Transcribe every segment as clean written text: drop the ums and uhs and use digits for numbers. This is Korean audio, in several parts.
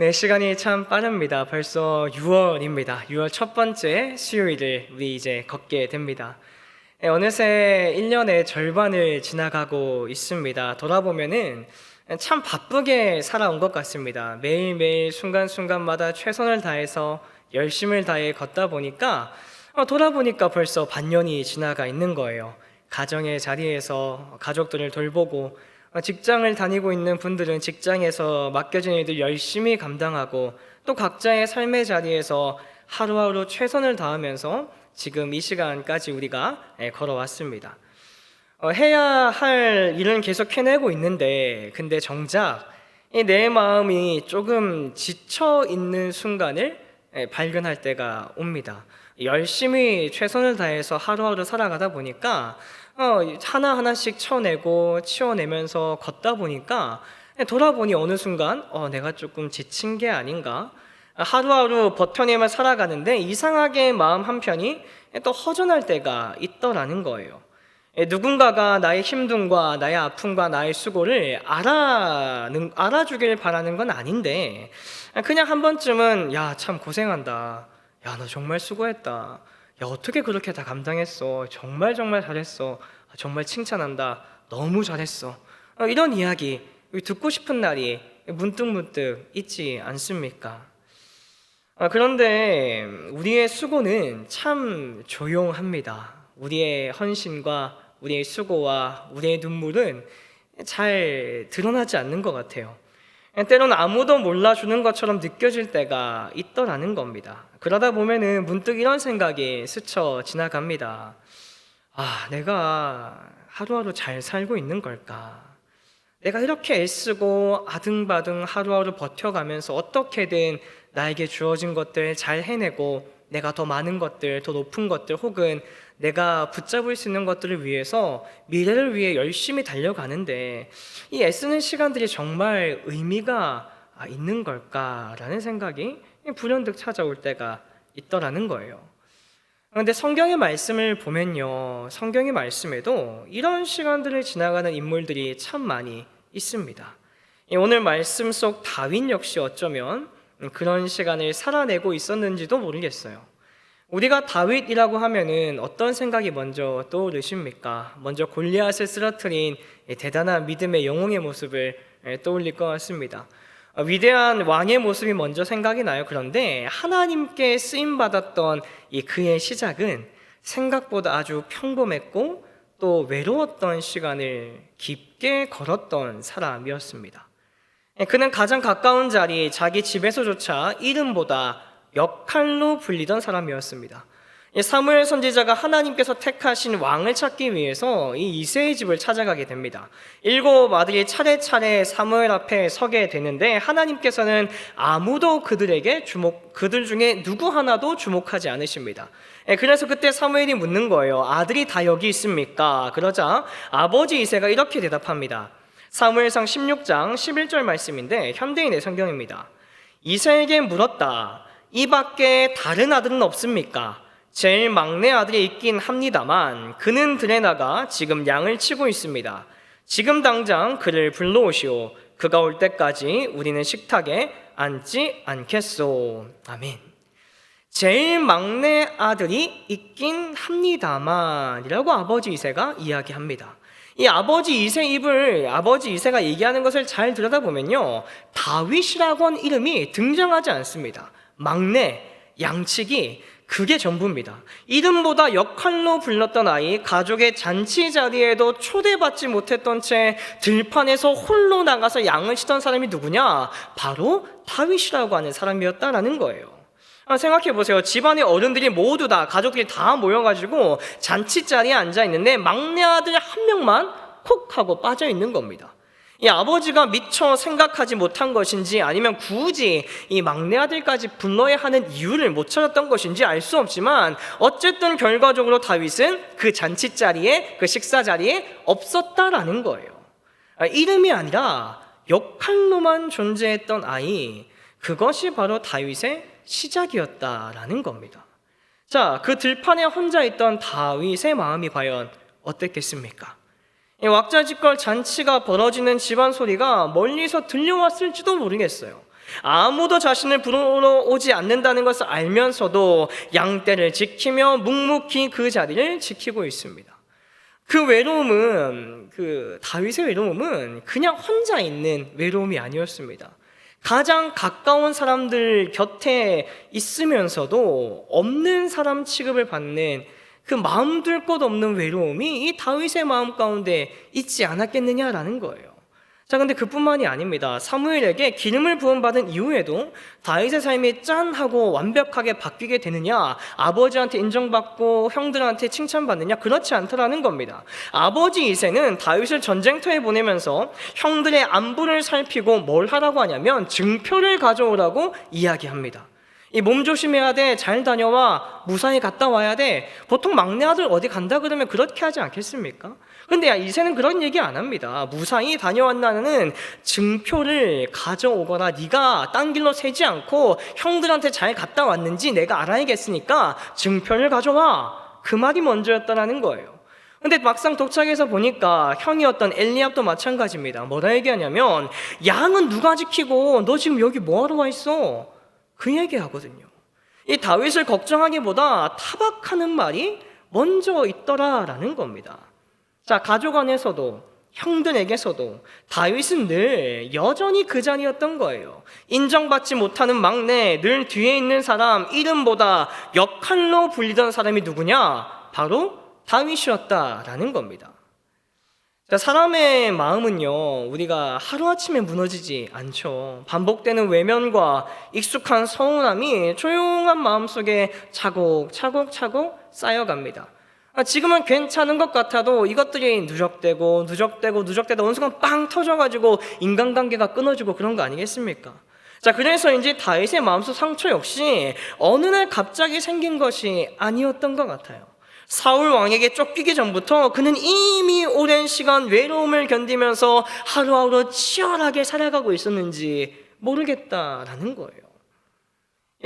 네, 시간이 참 빠릅니다. 벌써 6월입니다. 6월 첫 번째 수요일을 우리 이제 걷게 됩니다. 네, 어느새 1년의 절반을 지나가고 있습니다. 돌아보면은 참 바쁘게 살아온 것 같습니다. 매일매일 순간순간마다 최선을 다해서 열심을 다해 걷다 보니까 돌아보니까 벌써 반년이 지나가 있는 거예요. 가정의 자리에서 가족들을 돌보고 직장을 다니고 있는 분들은 직장에서 맡겨진 일들 열심히 감당하고 또 각자의 삶의 자리에서 하루하루 최선을 다하면서 지금 이 시간까지 우리가 걸어왔습니다. 해야 할 일은 계속 해내고 있는데 근데 정작 내 마음이 조금 지쳐 있는 순간을 발견할 때가 옵니다. 열심히 최선을 다해서 하루하루 살아가다 보니까 하나하나씩 쳐내고 치워내면서 걷다 보니까 돌아보니 어느 순간 내가 조금 지친 게 아닌가? 하루하루 버텨내며 살아가는데 이상하게 마음 한편이 또 허전할 때가 있더라는 거예요. 누군가가 나의 힘듦과 나의 아픔과 나의 수고를 알아주길 바라는 건 아닌데 그냥 한 번쯤은 야, 참 고생한다. 야, 너 정말 수고했다. 야, 어떻게 그렇게 다 감당했어. 정말 잘했어. 정말 칭찬한다. 너무 잘했어. 이런 이야기 듣고 싶은 날이 문득 있지 않습니까? 그런데 우리의 수고는 참 조용합니다. 우리의 헌신과 우리의 수고와 우리의 눈물은 잘 드러나지 않는 것 같아요. 때로는 아무도 몰라주는 것처럼 느껴질 때가 있더라는 겁니다. 그러다 보면은 문득 이런 생각이 스쳐 지나갑니다. 내가 하루하루 잘 살고 있는 걸까? 내가 이렇게 애쓰고 아등바등 하루하루 버텨가면서 어떻게든 나에게 주어진 것들 잘 해내고 내가 더 많은 것들, 더 높은 것들 혹은 내가 붙잡을 수 있는 것들을 위해서 미래를 위해 열심히 달려가는데 이 애쓰는 시간들이 정말 의미가 있는 걸까라는 생각이 불현듯 찾아올 때가 있더라는 거예요. 그런데 성경의 말씀을 보면요, 성경의 말씀에도 이런 시간들을 지나가는 인물들이 참 많이 있습니다. 오늘 말씀 속 다윗 역시 어쩌면 그런 시간을 살아내고 있었는지도 모르겠어요. 우리가 다윗이라고 하면은 어떤 생각이 먼저 떠오르십니까? 먼저 골리앗을 쓰러뜨린 대단한 믿음의 영웅의 모습을 떠올릴 것 같습니다. 위대한 왕의 모습이 먼저 생각이 나요. 그런데 하나님께 쓰임받았던 이 그의 시작은 생각보다 아주 평범했고 또 외로웠던 시간을 깊게 걸었던 사람이었습니다. 그는 가장 가까운 자리, 자기 집에서조차 이름보다 역할로 불리던 사람이었습니다. 사무엘 선지자가 하나님께서 택하신 왕을 찾기 위해서 이 이새의 집을 찾아가게 됩니다. 7 아들이 차례차례 사무엘 앞에 서게 되는데 하나님께서는 아무도 그들 중에 누구 하나도 주목하지 않으십니다. 그래서 그때 사무엘이 묻는 거예요. 아들이 다 여기 있습니까? 그러자 아버지 이새가 이렇게 대답합니다. 사무엘상 16장 11절 말씀인데 현대인의 성경입니다. 이새에게 물었다. 이 밖에 다른 아들은 없습니까? 제일 막내 아들이 있긴 합니다만 그는 들에 나가 지금 양을 치고 있습니다. 지금 당장 그를 불러오시오. 그가 올 때까지 우리는 식탁에 앉지 않겠소. 아멘. 제일 막내 아들이 있긴 합니다만 이라고 아버지 이새가 이야기합니다. 이 아버지 이새가 얘기하는 것을 잘 들여다보면요, 다윗이라고 하는 이름이 등장하지 않습니다. 막내, 양치기, 그게 전부입니다. 이름보다 역할로 불렀던 아이, 가족의 잔치 자리에도 초대받지 못했던 채 들판에서 홀로 나가서 양을 치던 사람이 누구냐? 바로 다윗이라고 하는 사람이었다라는 거예요. 생각해보세요. 집안의 어른들이 모두 다, 가족들이 다 모여가지고 잔치 자리에 앉아있는데 막내 아들 한 명만 콕 하고 빠져있는 겁니다. 이 아버지가 미처 생각하지 못한 것인지 아니면 굳이 이 막내 아들까지 불러야 하는 이유를 못 찾았던 것인지 알 수 없지만 어쨌든 결과적으로 다윗은 그 잔치 자리에, 그 식사 자리에 없었다라는 거예요. 이름이 아니라 역할로만 존재했던 아이, 그것이 바로 다윗의 시작이었다라는 겁니다. 자, 그 들판에 혼자 있던 다윗의 마음이 과연 어땠겠습니까? 왁자지껄 잔치가 벌어지는 집안 소리가 멀리서 들려왔을지도 모르겠어요. 아무도 자신을 부르러 오지 않는다는 것을 알면서도 양떼를 지키며 묵묵히 그 자리를 지키고 있습니다. 그 외로움은, 그 다윗의 외로움은 그냥 혼자 있는 외로움이 아니었습니다. 가장 가까운 사람들 곁에 있으면서도 없는 사람 취급을 받는 그 마음 둘 것 없는 외로움이 이 다윗의 마음 가운데 있지 않았겠느냐라는 거예요. 자, 근데 그뿐만이 아닙니다. 사무엘에게 기름을 부음받은 이후에도 다윗의 삶이 짠하고 완벽하게 바뀌게 되느냐, 아버지한테 인정받고 형들한테 칭찬받느냐, 그렇지 않더라는 겁니다. 아버지 이새는 다윗을 전쟁터에 보내면서 형들의 안부를 살피고 뭘 하라고 하냐면 증표를 가져오라고 이야기합니다. 이 몸 조심해야 돼, 잘 다녀와, 무사히 갔다 와야 돼. 보통 막내 아들 어디 간다 그러면 그렇게 하지 않겠습니까? 근데 이새는 그런 얘기 안 합니다. 무사히 다녀왔다는 증표를 가져오거나 네가 딴 길로 새지 않고 형들한테 잘 갔다 왔는지 내가 알아야겠으니까 증표를 가져와. 그 말이 먼저였다는 거예요. 근데 막상 도착해서 보니까 형이었던 엘리압도 마찬가지입니다. 뭐라 얘기하냐면 양은 누가 지키고 너 지금 여기 뭐하러 와 있어? 그 얘기하거든요. 이 다윗을 걱정하기보다 타박하는 말이 먼저 있더라라는 겁니다. 자, 가족 안에서도 형들에게서도 다윗은 늘 여전히 그 자리였던 거예요. 인정받지 못하는 막내, 늘 뒤에 있는 사람, 이름보다 역할로 불리던 사람이 누구냐? 바로 다윗이었다라는 겁니다. 자, 사람의 마음은요, 우리가 하루아침에 무너지지 않죠. 반복되는 외면과 익숙한 서운함이 조용한 마음속에 차곡차곡 쌓여갑니다. 지금은 괜찮은 것 같아도 이것들이 누적되고 어느 순간 빵 터져가지고 인간관계가 끊어지고 그런 거 아니겠습니까? 자, 그래서인지 다윗의 마음속 상처 역시 어느 날 갑자기 생긴 것이 아니었던 것 같아요. 사울 왕에게 쫓기기 전부터 그는 이미 오랜 시간 외로움을 견디면서 하루하루 치열하게 살아가고 있었는지 모르겠다라는 거예요.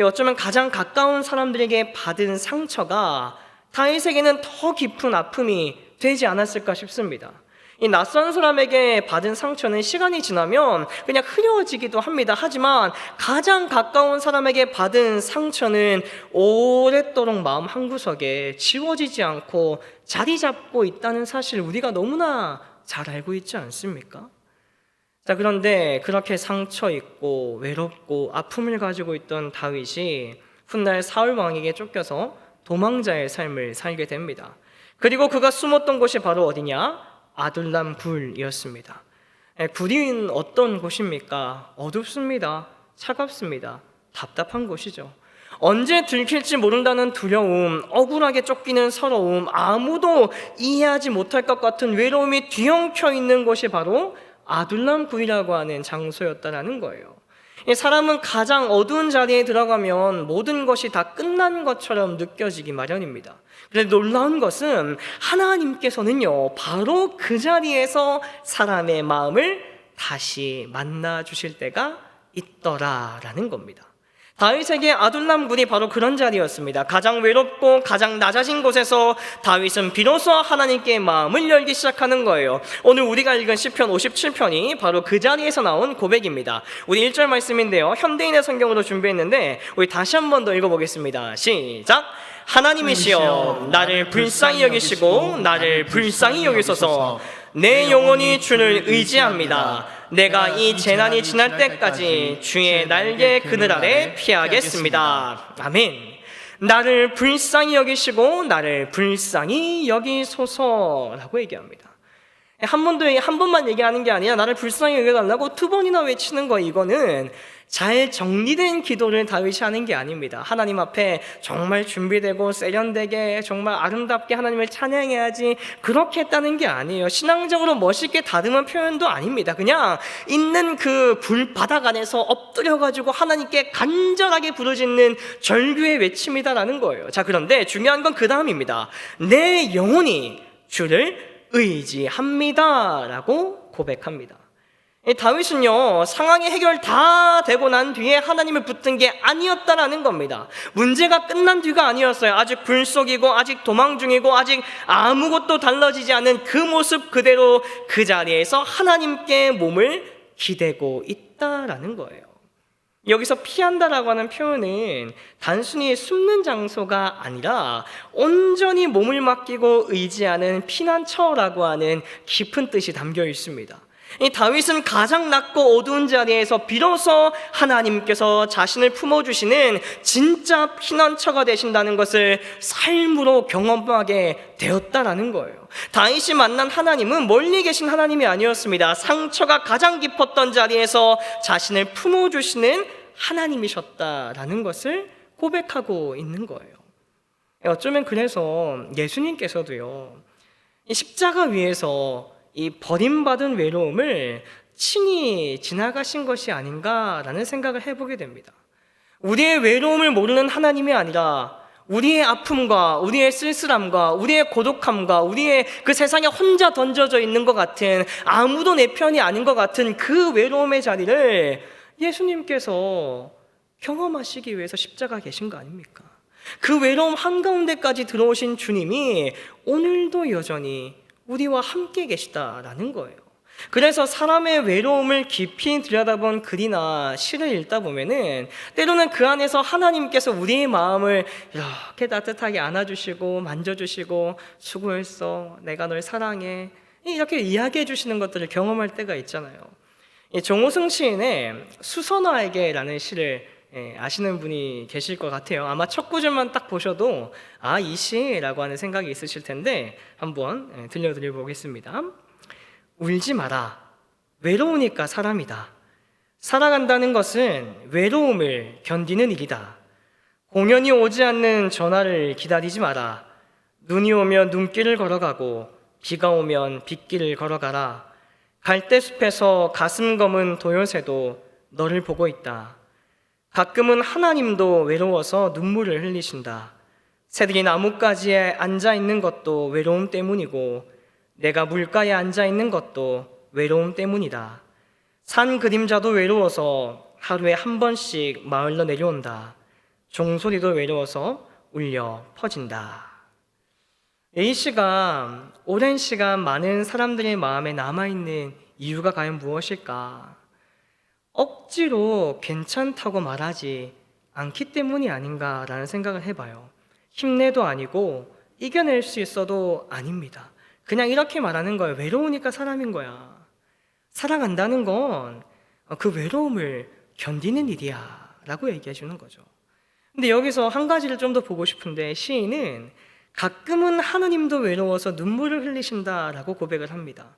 어쩌면 가장 가까운 사람들에게 받은 상처가 다윗에게는 더 깊은 아픔이 되지 않았을까 싶습니다. 이 낯선 사람에게 받은 상처는 시간이 지나면 그냥 흐려지기도 합니다. 하지만 가장 가까운 사람에게 받은 상처는 오랫도록 마음 한구석에 지워지지 않고 자리 잡고 있다는 사실을 우리가 너무나 잘 알고 있지 않습니까? 자, 그런데 그렇게 상처 있고 외롭고 아픔을 가지고 있던 다윗이 훗날 사울 왕에게 쫓겨서 도망자의 삶을 살게 됩니다. 그리고 그가 숨었던 곳이 바로 어디냐? 아둘람 굴이었습니다. 굴은 어떤 곳입니까? 어둡습니다. 차갑습니다. 답답한 곳이죠. 언제 들킬지 모른다는 두려움, 억울하게 쫓기는 서러움, 아무도 이해하지 못할 것 같은 외로움이 뒤엉켜 있는 곳이 바로 아둘람 굴이라고 하는 장소였다는 거예요. 사람은 가장 어두운 자리에 들어가면 모든 것이 다 끝난 것처럼 느껴지기 마련입니다. 그런데 놀라운 것은 하나님께서는요, 바로 그 자리에서 사람의 마음을 다시 만나 주실 때가 있더라라는 겁니다. 다윗에게 아둘람 굴이 바로 그런 자리였습니다. 가장 외롭고 가장 낮아진 곳에서 다윗은 비로소 하나님께 마음을 열기 시작하는 거예요. 오늘 우리가 읽은 시편 57편이 바로 그 자리에서 나온 고백입니다. 우리 1절 말씀인데요, 현대인의 성경으로 준비했는데 우리 다시 한 번 더 읽어보겠습니다. 시작! 하나님이시여 나를 불쌍히 여기시고 나를 불쌍히 여기소서. 내 영혼이 주를 의지합니다. 내가 이 재난이 지날 때까지 주의 날개 그늘 아래 피하겠습니다. 아멘. 나를 불쌍히 여기시고 나를 불쌍히 여기소서라고 얘기합니다. 한 번만 얘기하는 게 아니라 나를 불쌍히 여겨달라고 2번이나 외치는 거, 이거는 잘 정리된 기도를 다윗이 하는 게 아닙니다. 하나님 앞에 정말 준비되고 세련되게 정말 아름답게 하나님을 찬양해야지 그렇게 했다는 게 아니에요. 신앙적으로 멋있게 다듬은 표현도 아닙니다. 그냥 있는 그 불바닥 안에서 엎드려가지고 하나님께 간절하게 부르짖는 절규의 외침이다라는 거예요. 자, 그런데 중요한 건 그 다음입니다. 내 영혼이 주를 의지합니다 라고 고백합니다. 다윗은요, 상황이 해결 다 되고 난 뒤에 하나님을 붙든 게 아니었다라는 겁니다. 문제가 끝난 뒤가 아니었어요. 아직 불 속이고 아직 도망 중이고 아직 아무것도 달라지지 않은 그 모습 그대로 그 자리에서 하나님께 몸을 기대고 있다라는 거예요. 여기서 피한다라고 하는 표현은 단순히 숨는 장소가 아니라 온전히 몸을 맡기고 의지하는 피난처라고 하는 깊은 뜻이 담겨 있습니다. 이 다윗은 가장 낮고 어두운 자리에서 비로소 하나님께서 자신을 품어주시는 진짜 피난처가 되신다는 것을 삶으로 경험하게 되었다라는 거예요. 다윗이 만난 하나님은 멀리 계신 하나님이 아니었습니다. 상처가 가장 깊었던 자리에서 자신을 품어주시는 하나님이셨다라는 것을 고백하고 있는 거예요. 어쩌면 그래서 예수님께서도요, 이 십자가 위에서 이 버림받은 외로움을 친히 지나가신 것이 아닌가라는 생각을 해보게 됩니다. 우리의 외로움을 모르는 하나님이 아니라 우리의 아픔과 우리의 쓸쓸함과 우리의 고독함과 우리의 그 세상에 혼자 던져져 있는 것 같은, 아무도 내 편이 아닌 것 같은 그 외로움의 자리를 예수님께서 경험하시기 위해서 십자가 계신 거 아닙니까? 그 외로움 한가운데까지 들어오신 주님이 오늘도 여전히 우리와 함께 계시다라는 거예요. 그래서 사람의 외로움을 깊이 들여다본 글이나 시를 읽다 보면은 때로는 그 안에서 하나님께서 우리의 마음을 이렇게 따뜻하게 안아주시고 만져주시고, 수고했어, 내가 널 사랑해, 이렇게 이야기해 주시는 것들을 경험할 때가 있잖아요. 정호승 시인의 수선화에게라는 시를 아시는 분이 계실 것 같아요. 아마 첫 구절만 딱 보셔도 이 시라고 하는 생각이 있으실 텐데 한번 들려드려 보겠습니다. 울지 마라. 외로우니까 사람이다. 살아간다는 것은 외로움을 견디는 일이다. 공연이 오지 않는 전화를 기다리지 마라. 눈이 오면 눈길을 걸어가고 비가 오면 빗길을 걸어가라. 갈대숲에서 가슴 검은 도요새도 너를 보고 있다. 가끔은 하나님도 외로워서 눈물을 흘리신다. 새들이 나뭇가지에 앉아 있는 것도 외로움 때문이고 내가 물가에 앉아 있는 것도 외로움 때문이다. 산 그림자도 외로워서 하루에 한 번씩 마을로 내려온다. 종소리도 외로워서 울려 퍼진다. 이 시가 오랜 시간 많은 사람들의 마음에 남아있는 이유가 과연 무엇일까? 억지로 괜찮다고 말하지 않기 때문이 아닌가라는 생각을 해봐요. 힘내도 아니고 이겨낼 수 있어도 아닙니다. 그냥 이렇게 말하는 거예요. 외로우니까 사람인 거야. 살아간다는 건 그 외로움을 견디는 일이야 라고 얘기해 주는 거죠. 근데 여기서 한 가지를 좀 더 보고 싶은데, 시인은 가끔은 하느님도 외로워서 눈물을 흘리신다라고 고백을 합니다.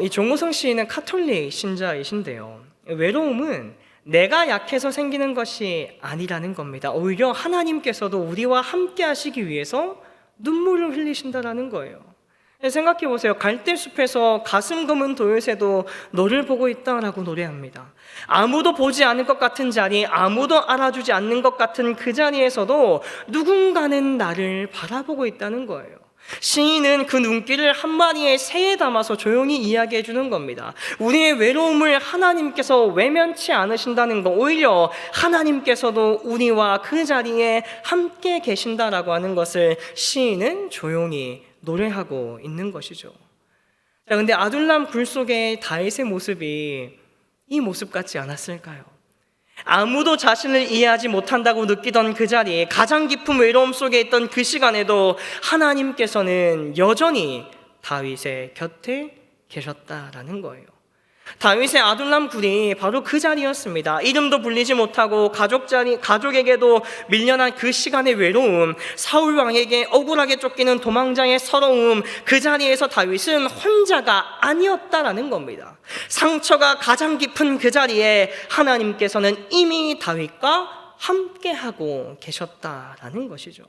이 정호성 시인은 카톨릭 신자이신데요, 외로움은 내가 약해서 생기는 것이 아니라는 겁니다. 오히려 하나님께서도 우리와 함께 하시기 위해서 눈물을 흘리신다라는 거예요. 생각해 보세요. 갈대숲에서 가슴 검은 도요새도 너를 보고 있다라고 노래합니다. 아무도 보지 않을 것 같은 자리, 아무도 알아주지 않는 것 같은 그 자리에서도 누군가는 나를 바라보고 있다는 거예요. 시인은 그 눈길을 한 마리의 새에 담아서 조용히 이야기해 주는 겁니다. 우리의 외로움을 하나님께서 외면치 않으신다는 것, 오히려 하나님께서도 우리와 그 자리에 함께 계신다라고 하는 것을 시인은 조용히 노래하고 있는 것이죠. 자, 근데 아둘람 굴 속의 다윗의 모습이 이 모습 같지 않았을까요? 아무도 자신을 이해하지 못한다고 느끼던 그 자리에, 가장 깊은 외로움 속에 있던 그 시간에도 하나님께서는 여전히 다윗의 곁에 계셨다라는 거예요. 다윗의 아둘람 굴이 바로 그 자리였습니다. 이름도 불리지 못하고 가족에게도 밀려난 그 시간의 외로움, 사울 왕에게 억울하게 쫓기는 도망자의 서러움, 그 자리에서 다윗은 혼자가 아니었다라는 겁니다. 상처가 가장 깊은 그 자리에 하나님께서는 이미 다윗과 함께하고 계셨다라는 것이죠.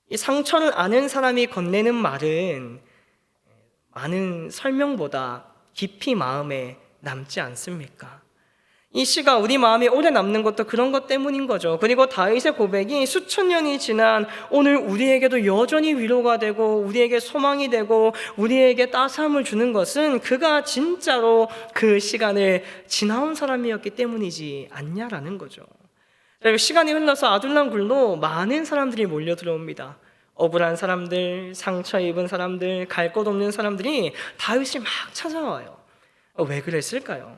이 상처를 아는 사람이 건네는 말은 많은 설명보다 깊이 마음에 남지 않습니까? 이 시가 우리 마음에 오래 남는 것도 그런 것 때문인 거죠. 그리고 다윗의 고백이 수천 년이 지난 오늘 우리에게도 여전히 위로가 되고 우리에게 소망이 되고 우리에게 따스함을 주는 것은 그가 진짜로 그 시간을 지나온 사람이었기 때문이지 않냐라는 거죠. 시간이 흘러서 아둘람 굴로 많은 사람들이 몰려 들어옵니다. 억울한 사람들, 상처 입은 사람들, 갈 곳 없는 사람들이 다윗이 막 찾아와요. 왜 그랬을까요?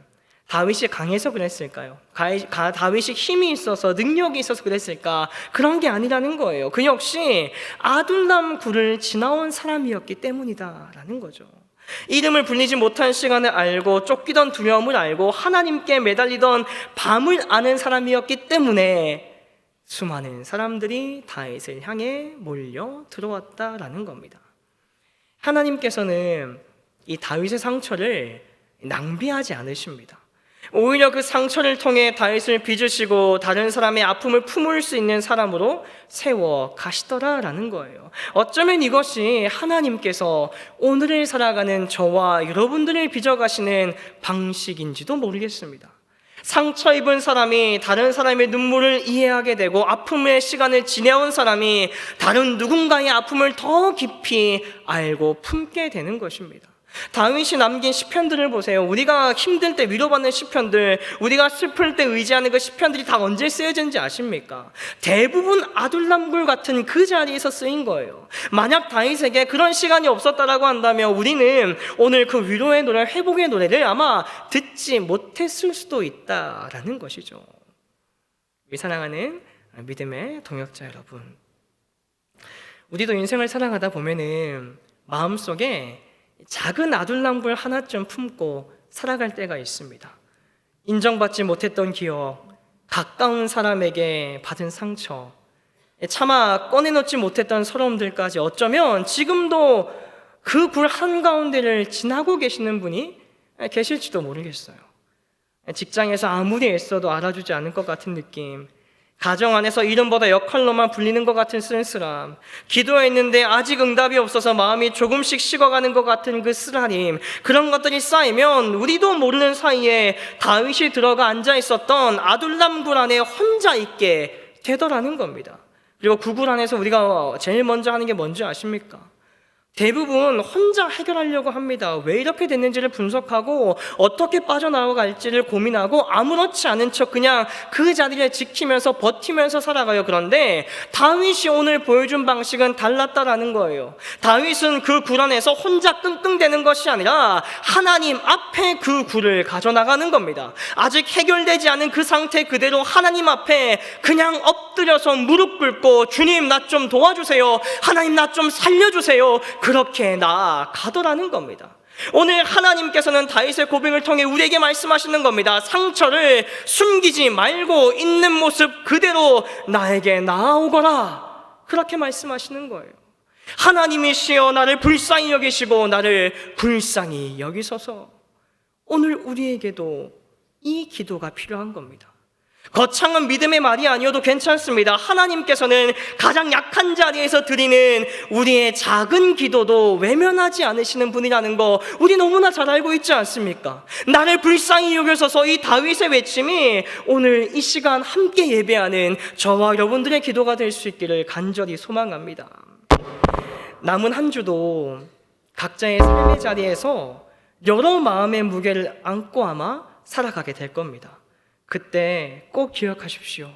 다윗이 강해서 그랬을까요? 다윗이 힘이 있어서 능력이 있어서 그랬을까? 그런 게 아니라는 거예요. 그 역시 아둘람 굴을 지나온 사람이었기 때문이다라는 거죠. 이름을 불리지 못한 시간을 알고 쫓기던 두려움을 알고 하나님께 매달리던 밤을 아는 사람이었기 때문에 수많은 사람들이 다윗을 향해 몰려 들어왔다라는 겁니다. 하나님께서는 이 다윗의 상처를 낭비하지 않으십니다. 오히려 그 상처를 통해 다윗을 빚으시고 다른 사람의 아픔을 품을 수 있는 사람으로 세워 가시더라라는 거예요. 어쩌면 이것이 하나님께서 오늘을 살아가는 저와 여러분들을 빚어가시는 방식인지도 모르겠습니다. 상처 입은 사람이 다른 사람의 눈물을 이해하게 되고 아픔의 시간을 지내온 사람이 다른 누군가의 아픔을 더 깊이 알고 품게 되는 것입니다. 다윗이 남긴 시편들을 보세요. 우리가 힘들 때 위로받는 시편들, 우리가 슬플 때 의지하는 그 시편들이 다 언제 쓰여진지 아십니까? 대부분 아둘람굴 같은 그 자리에서 쓰인 거예요. 만약 다윗에게 그런 시간이 없었다라고 한다면 우리는 오늘 그 위로의 노래, 회복의 노래를 아마 듣지 못했을 수도 있다라는 것이죠. 우리 사랑하는 믿음의 동역자 여러분, 우리도 인생을 살아가다 보면은 마음속에 작은 아둘람굴 하나쯤 품고 살아갈 때가 있습니다. 인정받지 못했던 기억, 가까운 사람에게 받은 상처, 차마 꺼내놓지 못했던 서러움들까지 어쩌면 지금도 그 굴 한가운데를 지나고 계시는 분이 계실지도 모르겠어요. 직장에서 아무리 애써도 알아주지 않을 것 같은 느낌, 가정 안에서 이름보다 역할로만 불리는 것 같은 쓸쓸함, 기도했는데 아직 응답이 없어서 마음이 조금씩 식어가는 것 같은 그 쓰라림, 그런 것들이 쌓이면 우리도 모르는 사이에 다윗이 들어가 앉아 있었던 아둘람굴 안에 혼자 있게 되더라는 겁니다. 그리고 그 굴 안에서 우리가 제일 먼저 하는 게 뭔지 아십니까? 대부분 혼자 해결하려고 합니다. 왜 이렇게 됐는지를 분석하고 어떻게 빠져나갈지를 고민하고 아무렇지 않은 척 그냥 그 자리를 지키면서 버티면서 살아가요. 그런데 다윗이 오늘 보여준 방식은 달랐다라는 거예요. 다윗은 그 굴 안에서 혼자 끙끙대는 것이 아니라 하나님 앞에 그 굴을 가져나가는 겁니다. 아직 해결되지 않은 그 상태 그대로 하나님 앞에 그냥 엎드려서 무릎 꿇고 주님 나 좀 도와주세요. 하나님 나 좀 살려주세요. 그렇게 나아가더라는 겁니다. 오늘 하나님께서는 다윗의 고백을 통해 우리에게 말씀하시는 겁니다. 상처를 숨기지 말고 있는 모습 그대로 나에게 나아오거라. 그렇게 말씀하시는 거예요. 하나님이시여 나를 불쌍히 여기시고 나를 불쌍히 여기소서. 오늘 우리에게도 이 기도가 필요한 겁니다. 거창한 믿음의 말이 아니어도 괜찮습니다. 하나님께서는 가장 약한 자리에서 드리는 우리의 작은 기도도 외면하지 않으시는 분이라는 거 우리 너무나 잘 알고 있지 않습니까? 나를 불쌍히 여기소서, 이 다윗의 외침이 오늘 이 시간 함께 예배하는 저와 여러분들의 기도가 될 수 있기를 간절히 소망합니다. 남은 한 주도 각자의 삶의 자리에서 여러 마음의 무게를 안고 아마 살아가게 될 겁니다. 그때 꼭 기억하십시오.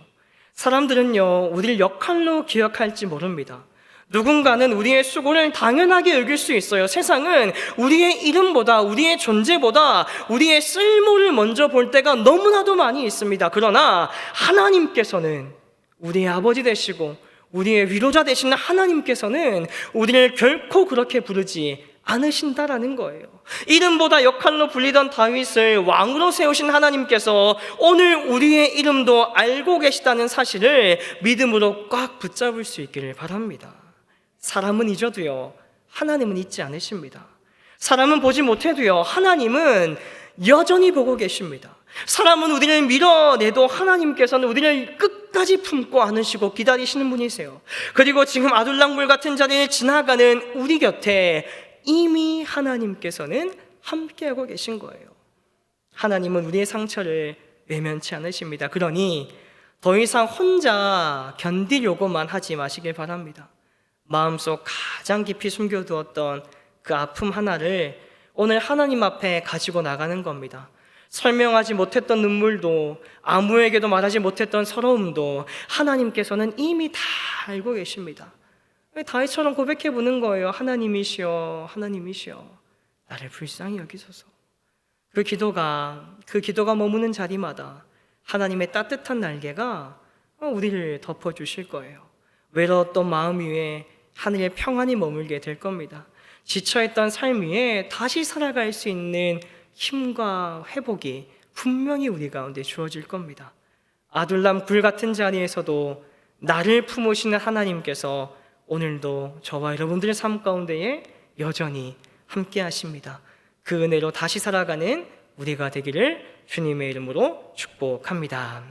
사람들은요, 우리를 역할로 기억할지 모릅니다. 누군가는 우리의 수고를 당연하게 여길 수 있어요. 세상은 우리의 이름보다, 우리의 존재보다 우리의 쓸모를 먼저 볼 때가 너무나도 많이 있습니다. 그러나 하나님께서는 우리의 아버지 되시고 우리의 위로자 되시는 하나님께서는 우리를 결코 그렇게 부르지 않으신다라는 거예요. 이름보다 역할로 불리던 다윗을 왕으로 세우신 하나님께서 오늘 우리의 이름도 알고 계시다는 사실을 믿음으로 꽉 붙잡을 수 있기를 바랍니다. 사람은 잊어도요, 하나님은 잊지 않으십니다. 사람은 보지 못해도요, 하나님은 여전히 보고 계십니다. 사람은 우리를 밀어내도 하나님께서는 우리를 끝까지 품고 안으시고 기다리시는 분이세요. 그리고 지금 아둘람굴 같은 자리를 지나가는 우리 곁에 이미 하나님께서는 함께하고 계신 거예요. 하나님은 우리의 상처를 외면치 않으십니다. 그러니 더 이상 혼자 견디려고만 하지 마시길 바랍니다. 마음속 가장 깊이 숨겨두었던 그 아픔 하나를 오늘 하나님 앞에 가지고 나가는 겁니다. 설명하지 못했던 눈물도, 아무에게도 말하지 못했던 서러움도 하나님께서는 이미 다 알고 계십니다. 다윗처럼 고백해 보는 거예요. 하나님이시여, 하나님이시여, 나를 불쌍히 여기소서. 그 기도가 머무는 자리마다 하나님의 따뜻한 날개가 우리를 덮어주실 거예요. 외로웠던 마음 위에 하늘의 평안이 머물게 될 겁니다. 지쳐있던 삶 위에 다시 살아갈 수 있는 힘과 회복이 분명히 우리 가운데 주어질 겁니다. 아둘람 굴 같은 자리에서도 나를 품으시는 하나님께서 오늘도 저와 여러분들의 삶 가운데에 여전히 함께 하십니다. 그 은혜로 다시 살아가는 우리가 되기를 주님의 이름으로 축복합니다.